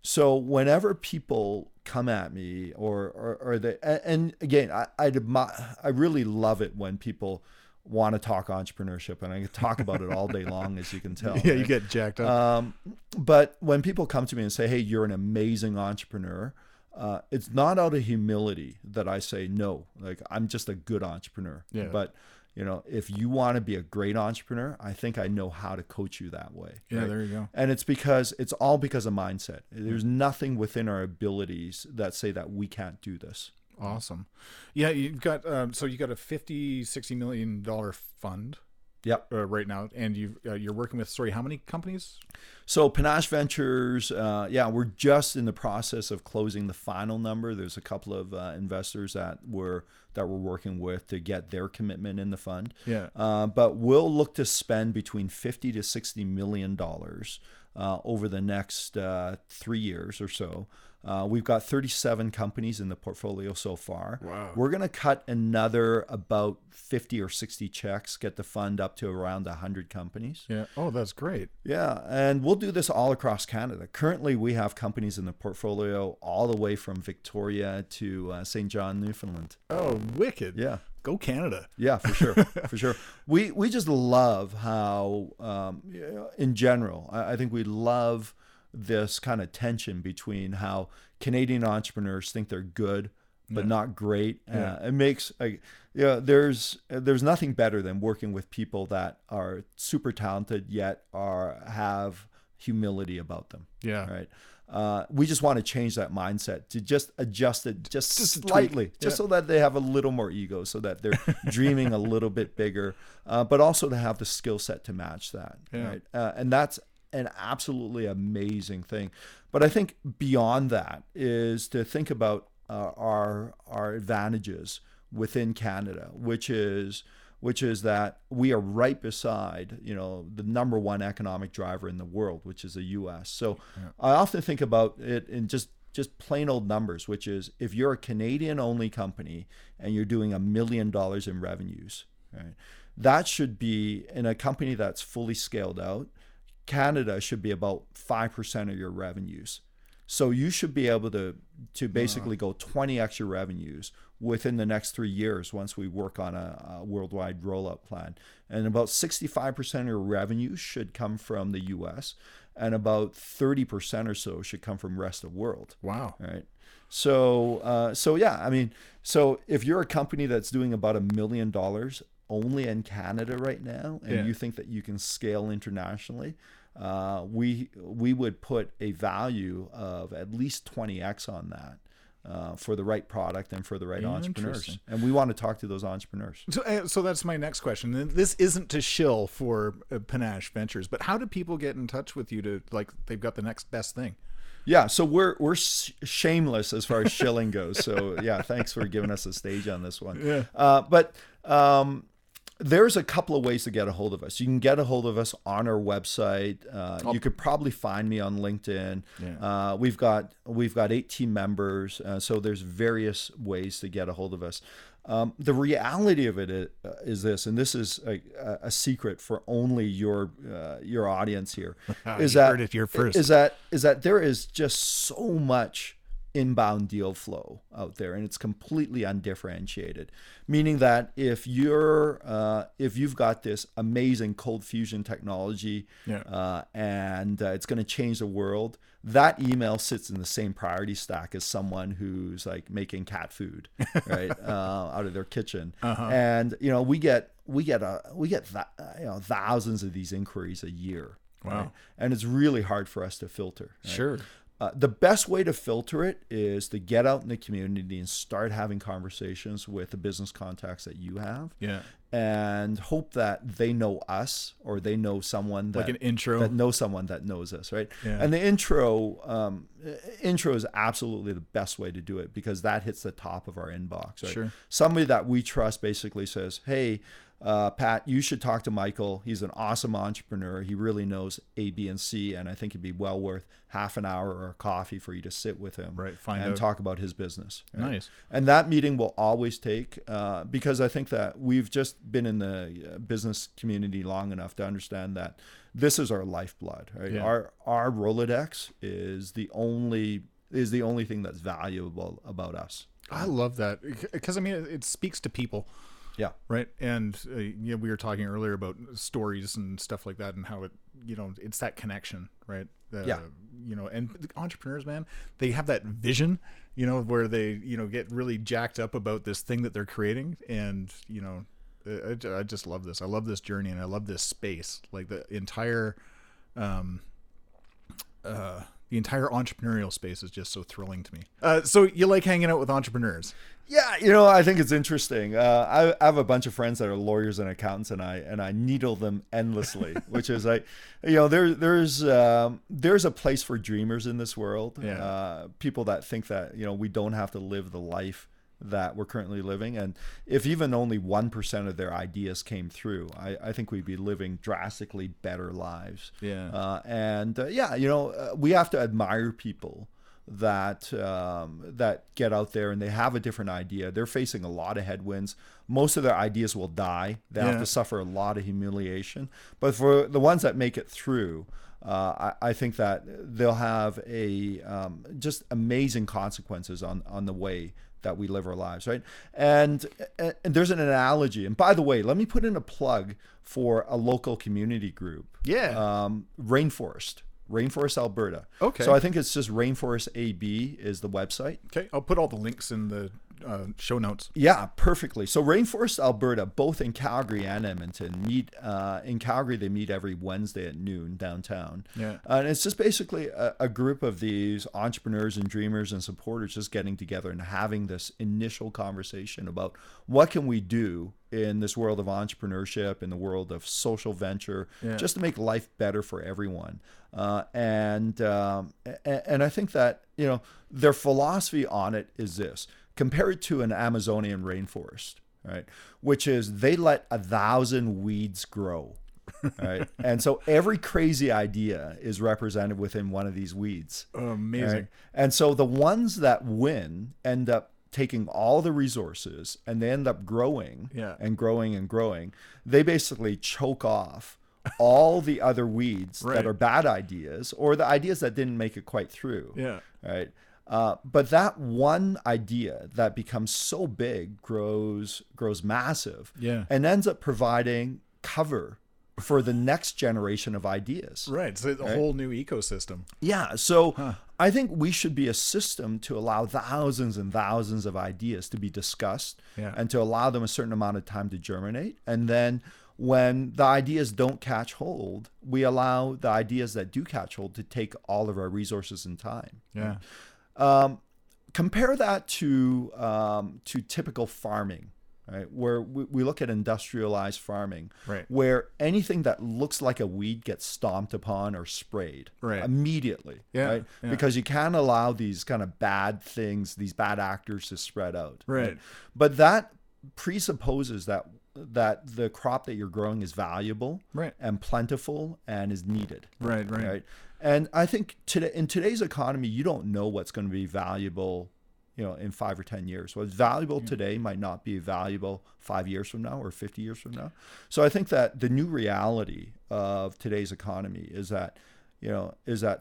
S2: So whenever people come at me or they, and again, I really love it when people want to talk entrepreneurship, and I can talk about it all day long, as you can tell.
S1: Yeah, right? You get jacked up.
S2: But when people come to me and say, "Hey, you're an amazing entrepreneur," it's not out of humility that I say no. Like, I'm just a good entrepreneur.
S1: Yeah.
S2: But if you want to be a great entrepreneur, I think I know how to coach you that way.
S1: Yeah,
S2: right?
S1: There you go.
S2: And it's all because of mindset. There's nothing within our abilities that say that we can't do this.
S1: Awesome. Yeah, you've got so you got a $50-60 million fund
S2: Yep.
S1: Right now, and you're working with, sorry, how many companies?
S2: So Panache Ventures, we're just in the process of closing the final number. There's a couple of investors that we're working with to get their commitment in the fund.
S1: Yeah.
S2: But we'll look to spend between $50 to $60 million over the next 3 years or so. We've got 37 companies in the portfolio so far.
S1: Wow.
S2: We're going to cut another about 50 or 60 checks, get the fund up to around 100 companies.
S1: Yeah. Oh, that's great.
S2: Yeah. And we'll do this all across Canada. Currently, we have companies in the portfolio all the way from Victoria to St. John, Newfoundland.
S1: Oh, wicked.
S2: Yeah.
S1: Go Canada.
S2: Yeah, for sure. For sure. We just love how, in general, I think we love this kind of tension between how Canadian entrepreneurs think they're good but not great. It makes there's nothing better than working with people that are super talented yet have humility about them.
S1: Yeah.
S2: Right. We just want to change that mindset to just adjust it just slightly, so that they have a little more ego, so that they're dreaming a little bit bigger, but also to have the skill set to match that.
S1: Yeah.
S2: Right. And that's an absolutely amazing thing. But I think beyond that is to think about our advantages within Canada, which is that we are right beside, the number one economic driver in the world, which is the U.S. So I often think about it in just plain old numbers, which is if you're a Canadian only company and you're doing $1 million in revenues, right? That should be, in a company that's fully scaled out, Canada should be about 5% of your revenues. So you should be able to basically go 20x your revenues within the next 3 years once we work on a worldwide rollout plan. And about 65% of your revenues should come from the US, and about 30% or so should come from the rest of the world.
S1: Wow.
S2: Right. So so if you're a company that's doing about $1 million only in Canada right now, and you think that you can scale internationally, we would put a value of at least 20x on that for the right product and for the right entrepreneurs. And we want to talk to those entrepreneurs.
S1: So that's my next question. This isn't to shill for Panache Ventures, but how do people get in touch with you to, like, they've got the next best thing?
S2: Yeah, so we're shameless as far as shilling goes. So yeah, thanks for giving us a stage on this one.
S1: Yeah.
S2: But there's a couple of ways to get a hold of us. You can get a hold of us on our website. You could probably find me on LinkedIn. Yeah. We've got 8 team members, so there's various ways to get a hold of us. The reality of it is this, and this is a secret for only your audience here, is that
S1: heard it here first.
S2: Is that there is just so much inbound deal flow out there, and it's completely undifferentiated. Meaning that if you've got this amazing cold fusion technology, and it's going to change the world, that email sits in the same priority stack as someone who's like making cat food, right, out of their kitchen. And we get thousands of these inquiries a year.
S1: Wow.
S2: Right? And it's really hard for us to filter. Right?
S1: Sure.
S2: The best way to filter it is to get out in the community and start having conversations with the business contacts that you have. Yeah. And hope that they know us, or they know someone that,
S1: like an intro,
S2: that knows someone that knows us, right?
S1: Yeah.
S2: And the intro is absolutely the best way to do it, because that hits the top of our inbox. Right?
S1: Sure.
S2: Somebody that we trust basically says, "Hey, Pat, you should talk to Michael. He's an awesome entrepreneur. He really knows A, B, and C, and I think it'd be well worth half an hour or a coffee for you to sit with him,
S1: right,
S2: and talk about his business." Right?
S1: Nice.
S2: And that meeting will always take, because I think that we've just been in the business community long enough to understand that this is our lifeblood. Right?
S1: Yeah.
S2: Our Rolodex is the only thing that's valuable about us.
S1: I love that, because I mean it speaks to people.
S2: Yeah.
S1: Right. And we were talking earlier about stories and stuff like that, and how it, it's that connection, right? And the entrepreneurs, man, they have that vision, where they, get really jacked up about this thing that they're creating. And, I just love this. I love this journey, and I love this space, like the entire, The entire entrepreneurial space is just so thrilling to me. So you like hanging out with entrepreneurs?
S2: Yeah, I think it's interesting. I have a bunch of friends that are lawyers and accountants, and I needle them endlessly, which is like, there's a place for dreamers in this world.
S1: Yeah.
S2: People that think that we don't have to live the life that we're currently living, and if even only 1% of their ideas came through, I think we'd be living drastically better lives.
S1: Yeah.
S2: We have to admire people that get out there and they have a different idea. They're facing a lot of headwinds. Most of their ideas will die. They have to suffer a lot of humiliation. But for the ones that make it through, I think that they'll have just amazing consequences on the way that we live our lives, right? And there's an analogy. And by the way, let me put in a plug for a local community group.
S1: Yeah.
S2: Rainforest Alberta.
S1: Okay.
S2: So I think it's just Rainforest AB is the website.
S1: Okay. I'll put all the links in the show notes.
S2: Yeah, perfectly. So Rainforest Alberta, both in Calgary and Edmonton, meet in Calgary. They meet every Wednesday at noon downtown.
S1: Yeah.
S2: And it's just basically a group of these entrepreneurs and dreamers and supporters just getting together and having this initial conversation about what can we do in this world of entrepreneurship, in the world of social venture, just to make life better for everyone. And I think that their philosophy on it is this: compare it to an Amazonian rainforest, right? Which is they let 1,000 weeds grow, right? And so every crazy idea is represented within one of these weeds.
S1: Oh, amazing.
S2: Right? And so the ones that win end up taking all the resources and they end up growing and growing and growing. They basically choke off all the other weeds that are bad ideas or the ideas that didn't make it quite through.
S1: Yeah.
S2: Right. But that one idea that becomes so big grows massive and ends up providing cover for the next generation of ideas.
S1: Right. So it's a whole new ecosystem.
S2: Yeah. So I think we should be a system to allow thousands and thousands of ideas to be discussed and to allow them a certain amount of time to germinate. And then when the ideas don't catch hold, we allow the ideas that do catch hold to take all of our resources and time.
S1: Yeah.
S2: Compare that to typical farming, right? Where we look at industrialized farming, where anything that looks like a weed gets stomped upon or sprayed immediately, right? Yeah. Because you can't allow these kind of bad things, these bad actors to spread out.
S1: Right.
S2: But that presupposes that the crop that you're growing is valuable and plentiful and is needed. Right. And I think in today's economy, you don't know what's going to be valuable, in 5 or 10 years. What's valuable today might not be valuable 5 years from now or 50 years from now. So I think that the new reality of today's economy is that,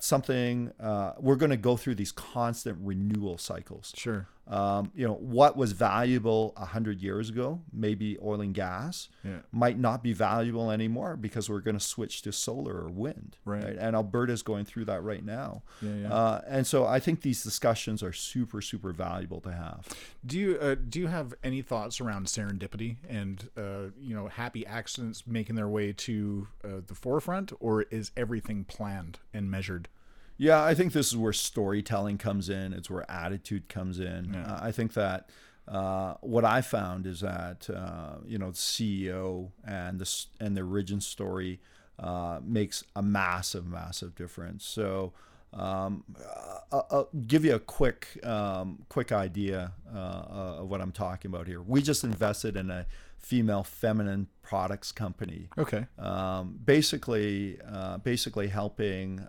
S2: something we're going to go through these constant renewal cycles.
S1: Sure.
S2: What was valuable 100 years ago, maybe oil and gas, might not be valuable anymore because we're going to switch to solar or wind. Right. And Alberta is going through that right now. And so I think these discussions are super, super valuable to have.
S1: Do you have any thoughts around serendipity and happy accidents making their way to the forefront, or is everything planned and measured?
S2: Yeah, I think this is where storytelling comes in. It's where attitude comes in.
S1: Yeah.
S2: I think that what I found is that the CEO and the origin story makes a massive, massive difference. So I'll give you a quick idea of what I'm talking about here. We just invested in a female feminine products company.
S1: Okay.
S2: Basically helping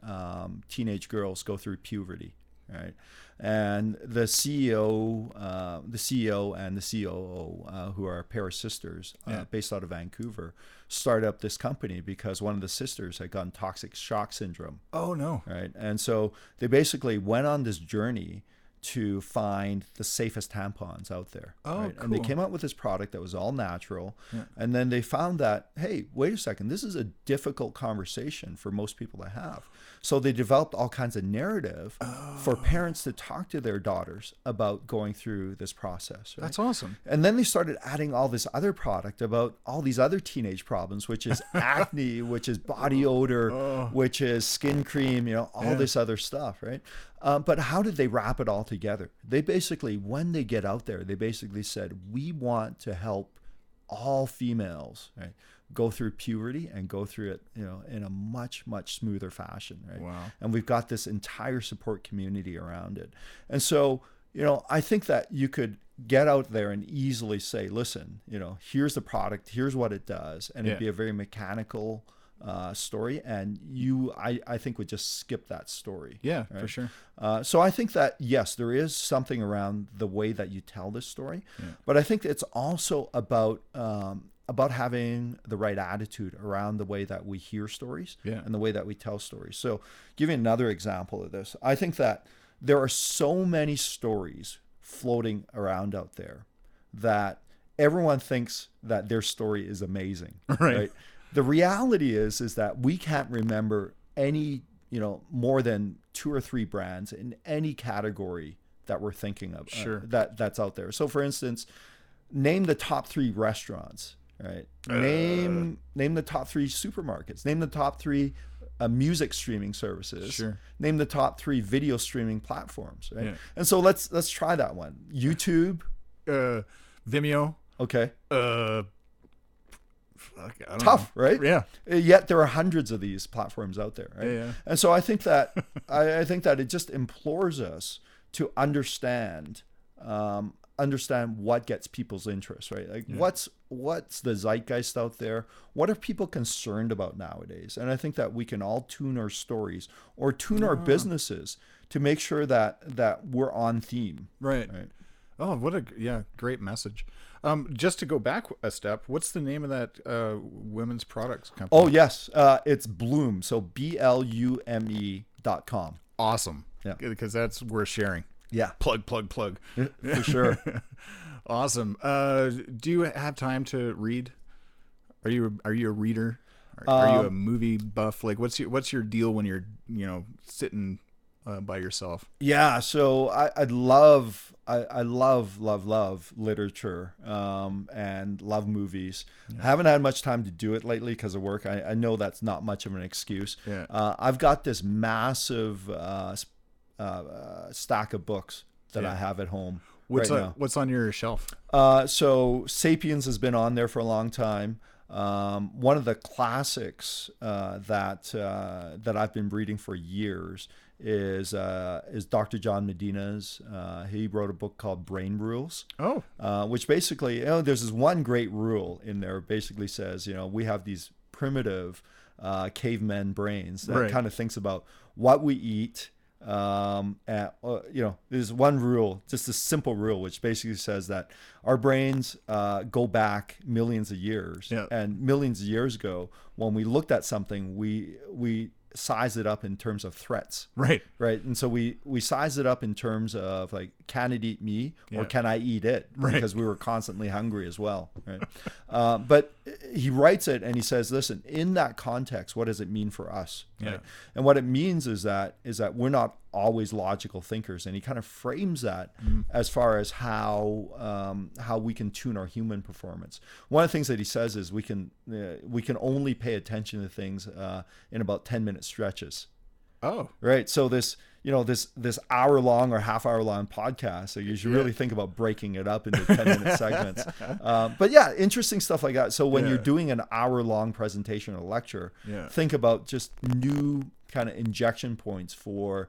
S2: teenage girls go through puberty, right? And the CEO and the COO, who are a pair of sisters based out of Vancouver, started up this company because one of the sisters had gotten toxic shock syndrome.
S1: Oh no!
S2: Right, and so they basically went on this journey to find the safest tampons out there.
S1: Oh,
S2: right?
S1: cool.
S2: And they came out with this product that was all natural. Yeah. And then they found that, hey, wait a second, this is a difficult conversation for most people to have. So they developed all kinds of narrative for parents to talk to their daughters about going through this process. Right?
S1: That's awesome.
S2: And then they started adding all this other product about all these other teenage problems, which is acne, which is body odor, which is skin cream, all this other stuff, right? But how did they wrap it all together? They basically, when they get out there, they basically said, we want to help all females, right, go through puberty and go through it, in a much, much smoother fashion, right?
S1: Wow.
S2: And we've got this entire support community around it. And so, I think that you could get out there and easily say, listen, here's the product, here's what it does. And it'd be a very mechanical story. And I think would just skip that story.
S1: Yeah,
S2: right?
S1: for sure.
S2: So I think that, yes, there is something around the way that you tell this story, but I think it's also about having the right attitude around the way that we hear stories and the way that we tell stories. So give you another example of this. I think that there are so many stories floating around out there that everyone thinks that their story is amazing, right? The reality is that we can't remember any, more than 2 or 3 brands in any category that we're thinking of that's out there. So for instance, name the top 3 restaurants, right? Name the top 3 supermarkets, name the top 3 music streaming services, name the top 3 video streaming platforms, right? And so let's try that one. YouTube,
S1: Vimeo.
S2: Okay.
S1: Tough,
S2: right?
S1: Yeah.
S2: Yet there are hundreds of these platforms out there, right?
S1: Yeah.
S2: And so I think that I think that it just implores us to understand what gets people's interest, right? Like what's the zeitgeist out there? What are people concerned about nowadays? And I think that we can all tune our stories or tune our businesses to make sure that we're on theme.
S1: Right. Oh, what a great message. Just to go back a step, what's the name of that women's products company?
S2: Oh, yes. It's Blume. So BLUME.com.
S1: Awesome.
S2: Yeah.
S1: Because that's worth sharing.
S2: Yeah.
S1: Plug.
S2: For sure.
S1: Awesome. Do you have time to read? Are you a reader? Are you a movie buff? Like what's your deal when you're, sitting by yourself?
S2: Yeah. So I love literature and love movies. I haven't had much time to do it lately because of work. I know that's not much of an excuse.
S1: Yeah.
S2: I've got this massive stack of books that I have at home.
S1: What's on your shelf?
S2: So Sapiens has been on there for a long time. One of the classics that I've been reading for years is Dr. John Medina's. He wrote a book called Brain Rules. Which basically, there's this one great rule in there. Basically says, we have these primitive cavemen brains that kind of thinks about what we eat. There's one rule, just a simple rule, which basically says that our brains go back millions of years, and millions of years ago, when we looked at something, we size it up in terms of threats, right? And so we size it up in terms of like, can it eat me or can I eat it? Because we were constantly hungry as well, right? But he writes it and he says, listen, in that context, what does it mean for us? Right? And what it means is that we're not always logical thinkers, and he kind of frames that as far as how we can tune our human performance. One of the things that he says is we can only pay attention to things in about 10-minute stretches. Right. So this hour-long or half-hour-long podcast, so you should really think about breaking it up into 10-minute segments. But yeah, interesting stuff like that. So when you're doing an hour-long presentation or lecture, think about just new kind of injection points for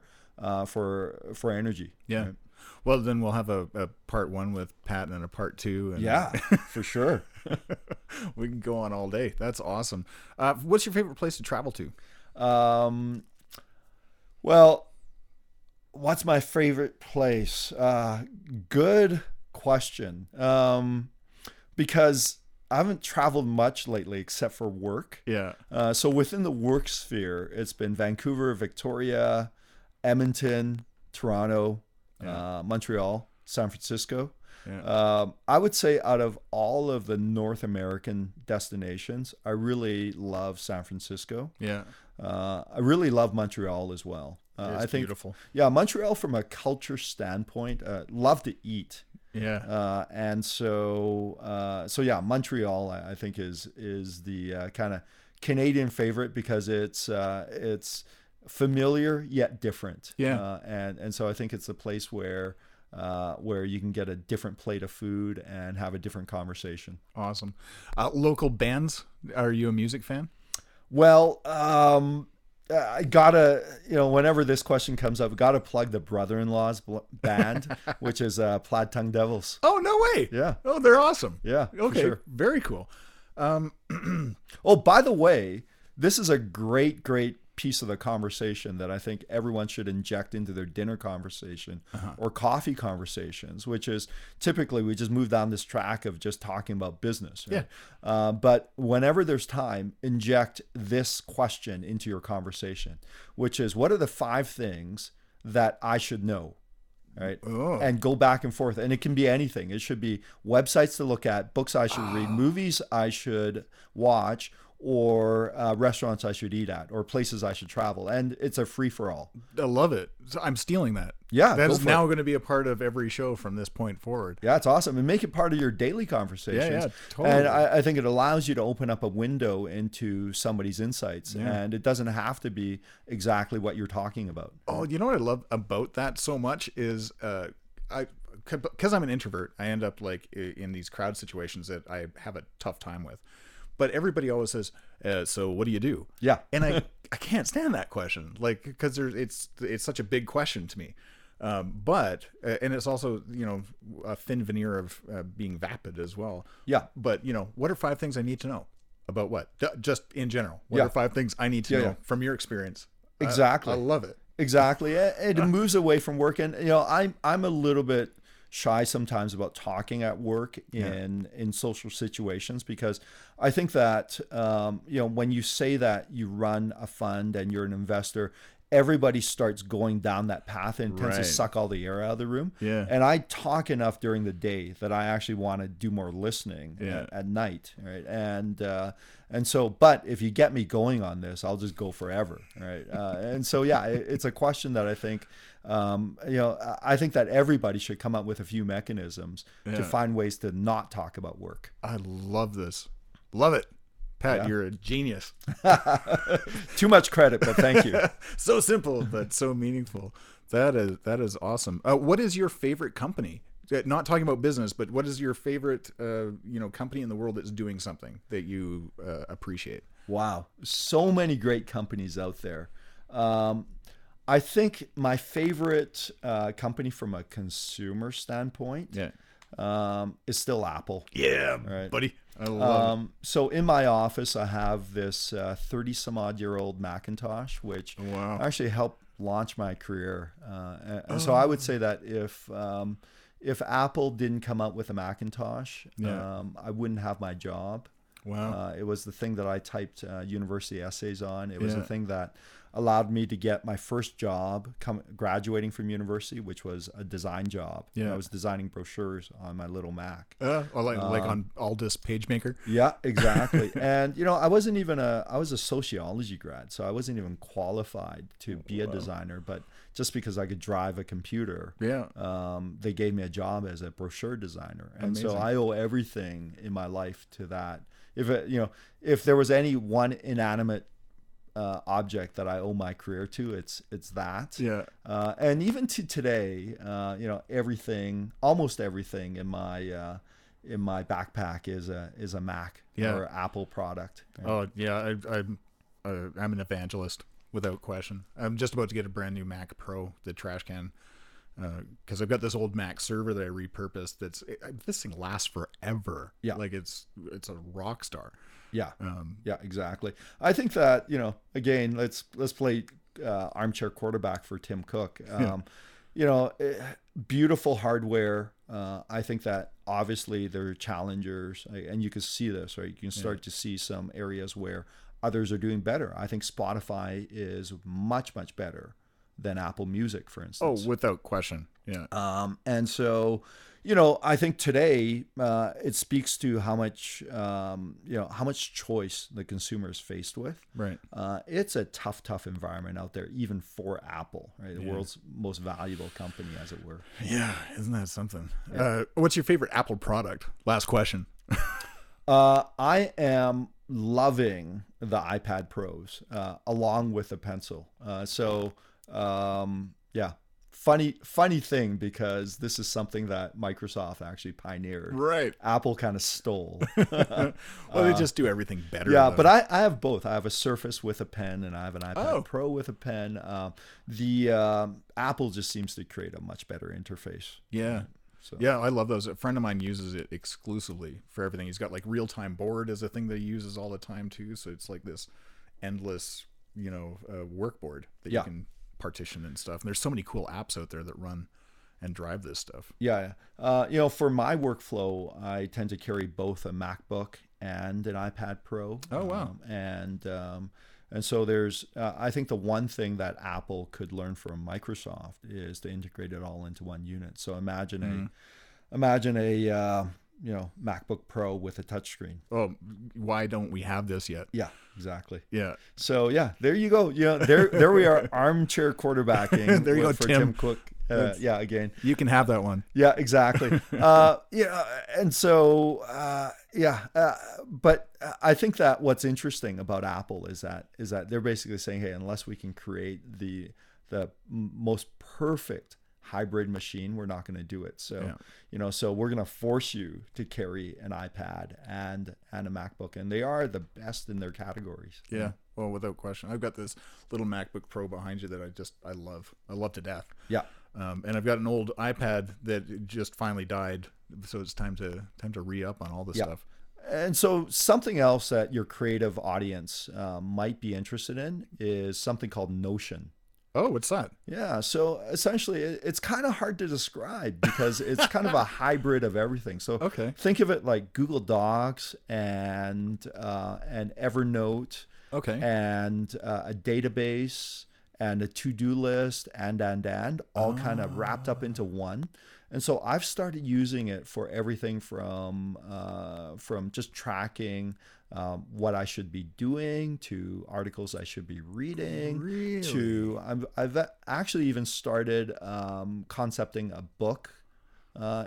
S2: energy.
S1: Yeah. Right? Well, then we'll have a part 1 with Pat and a part 2. And
S2: for sure.
S1: We can go on all day. That's awesome. What's your favorite place to travel to?
S2: Well, what's my favorite place? Good question. Because I haven't traveled much lately except for work. Yeah. So within the work sphere, it's been Vancouver, Victoria, Edmonton, Toronto, Montreal, San Francisco.
S1: Yeah.
S2: I would say out of all of the North American destinations, I really love San Francisco.
S1: Yeah.
S2: I really love Montreal as well. I think
S1: beautiful.
S2: Yeah, Montreal from a culture standpoint, love to eat.
S1: Yeah.
S2: And so yeah, Montreal I think is the kind of Canadian favorite because it's familiar yet different.
S1: Yeah.
S2: And so I think it's a place where you can get a different plate of food and have a different conversation.
S1: Awesome. Local bands. Are you a music fan?
S2: Well, I gotta, whenever this question comes up, gotta plug the brother-in-law's band, which is Plaid Tongue Devils.
S1: Oh, no way.
S2: Yeah.
S1: Oh, they're awesome.
S2: Yeah.
S1: Okay.
S2: Sure.
S1: Very cool.
S2: Oh, by the way, this is a great piece of the conversation that I think everyone should inject into their dinner conversation or coffee conversations, which is typically we just move down this track of just talking about business. Right?
S1: Yeah.
S2: But whenever there's time, inject this question into your conversation, which is, what are the 5 things that I should know? Right.
S1: Oh.
S2: And go back and forth. And it can be anything. It should be websites to look at, books I should read, movies I should watch, or restaurants I should eat at, or places I should travel. And it's a free for all.
S1: I love it. So I'm stealing that.
S2: Yeah.
S1: That is now going to be a part of every show from this point forward.
S2: Yeah, it's awesome. And make it part of your daily conversations.
S1: Yeah, totally.
S2: And I think it allows you to open up a window into somebody's insights. Yeah. And it doesn't have to be exactly what you're talking about.
S1: Oh, you know what I love about that so much is because I'm an introvert, I end up like in these crowd situations that I have a tough time with. But everybody always says, so what do you do?
S2: Yeah.
S1: And I can't stand that question, like, because it's such a big question to me. But and it's also, a thin veneer of being vapid as well.
S2: Yeah.
S1: But, what are 5 things I need to know about what? Just in general. What are 5 things I need to know from your experience?
S2: Exactly.
S1: I love it.
S2: Exactly. It moves away from work. And, I'm a little bit shy sometimes about talking at work in social situations, because I think that when you say that you run a fund and you're an investor, everybody starts going down that path and tends to suck all the air out of the room.
S1: Yeah.
S2: And I talk enough during the day that I actually want to do more listening at night. Right. And so, but if you get me going on this, I'll just go forever. Right. And so, it's a question that I think, I think that everybody should come up with a few mechanisms to find ways to not talk about work.
S1: I love this. Love it. Pat, you're a genius.
S2: Too much credit, but thank you.
S1: So simple, but so meaningful. That is awesome. What is your favorite company? Not talking about business, but what is your favorite, company in the world that's doing something that you appreciate?
S2: Wow. So many great companies out there. I think my favorite company from a consumer standpoint is still Apple.
S1: Yeah,
S2: right?
S1: Buddy. I love it.
S2: So in my office, I have this 30-some-odd-year-old Macintosh, which actually helped launch my career. And so I would say that if Apple didn't come out with a Macintosh, I wouldn't have my job.
S1: Wow.
S2: It was the thing that I typed university essays on. It was the thing that allowed me to get my first job graduating from university, which was a design job.
S1: Yeah.
S2: I was designing brochures on my little Mac.
S1: Like on Aldus PageMaker.
S2: Yeah, exactly. And, I was a sociology grad, so I wasn't even qualified to be a designer, but just because I could drive a computer, they gave me a job as a brochure designer. And so I owe everything in my life to that. If there was any one inanimate object that I owe my career to, it's that.
S1: Yeah.
S2: And even to today, almost everything in my backpack is a Mac or Apple product.
S1: Oh yeah, I'm an evangelist without question. I'm just about to get a brand new Mac Pro, the trash can, because I've got this old Mac server that I repurposed. This thing lasts forever. Yeah, like it's a rock star.
S2: Yeah, exactly. I think that again, let's play armchair quarterback for Tim Cook. Beautiful hardware. I think that obviously there are challengers, and you can see this, right? You can start to see some areas where others are doing better. I think Spotify is much, much better than Apple Music, for instance.
S1: Oh, without question.
S2: And so, I think today it speaks to how much, how much choice the consumer is faced with.
S1: Right.
S2: It's a tough environment out there, even for Apple, right? The world's most valuable company, as it were.
S1: Yeah, isn't that something? Yeah. What's your favorite Apple product? Last question.
S2: I am loving the iPad Pros along with the Pencil. Funny thing, because this is something that Microsoft actually pioneered.
S1: Right.
S2: Apple kind of stole.
S1: Well, they just do everything better.
S2: Yeah, but I have both. I have a Surface with a pen, and I have an iPad Pro with a pen. Apple just seems to create a much better interface.
S1: Yeah. So. Yeah, I love those. A friend of mine uses it exclusively for everything. He's got like real-time board as a thing that he uses all the time too. So it's like this endless, workboard that you can partition and stuff. And there's so many cool apps out there that run and drive this stuff.
S2: Yeah. For my workflow, I tend to carry both a MacBook and an iPad Pro.
S1: Oh, wow.
S2: And so there's, I think the one thing that Apple could learn from Microsoft is to integrate it all into one unit. So imagine a MacBook Pro with a touchscreen.
S1: Oh, why don't we have this yet?
S2: Yeah, exactly.
S1: Yeah.
S2: So there you go. There we are, armchair quarterbacking.
S1: There you go,
S2: for Tim Cook. Again,
S1: you can have that one.
S2: Yeah, exactly. And so but I think that what's interesting about Apple is that they're basically saying, hey, unless we can create the most perfect hybrid machine, we're not going to do it. So so we're going to force you to carry an iPad and a MacBook, and they are the best in their categories.
S1: Yeah. Well, without question. I've got this little MacBook Pro behind you that I love to death.
S2: Yeah.
S1: And I've got an old iPad that just finally died, so it's time to re-up on all this stuff.
S2: And so something else that your creative audience might be interested in is something called Notion.
S1: Oh, what's that?
S2: Yeah, so essentially it's kind of hard to describe because it's kind of a hybrid of everything. So think of it like Google Docs and Evernote, and a database and a to-do list and all kind of wrapped up into one. And so I've started using it for everything from just tracking what I should be doing to articles I should be reading.
S1: Really?
S2: To I've actually even started concepting a book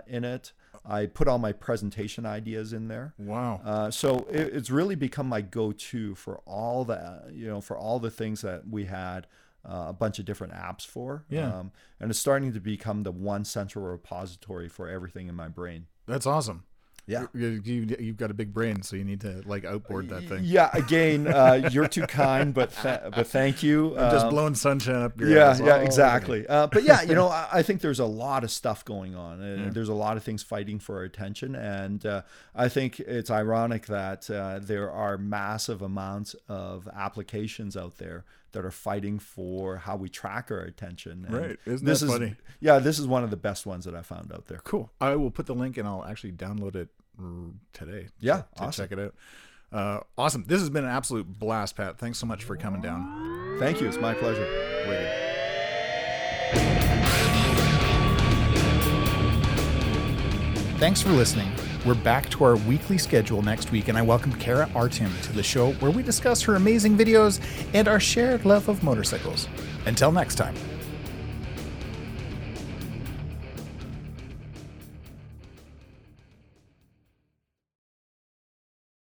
S2: in it. I put all my presentation ideas in there.
S1: Wow.
S2: So it's really become my go-to for all the things that we had a bunch of different apps for.
S1: Yeah.
S2: And it's starting to become the one central repository for everything in my brain.
S1: That's awesome.
S2: Yeah.
S1: You've got a big brain, so you need to outboard that thing.
S2: Yeah. Again, you're too kind, but thank you.
S1: I'm just blowing sunshine up your ass.
S2: Yeah, exactly. But yeah, I think there's a lot of stuff going on. And there's a lot of things fighting for our attention. And I think it's ironic that there are massive amounts of applications out there that are fighting for how we track our attention. And
S1: right. Isn't that funny?
S2: Yeah, this is one of the best ones that I found out there.
S1: Cool. I will put the link and I'll actually download it today.
S2: Yeah,
S1: to
S2: awesome.
S1: Check it out. Awesome. This has been an absolute blast, Pat. Thanks so much for coming down.
S2: Thank you. It's my pleasure.
S1: Wicked.
S3: Thanks for listening. We're back to our weekly schedule next week, and I welcome Kara Artim to the show where we discuss her amazing videos and our shared love of motorcycles. Until next time.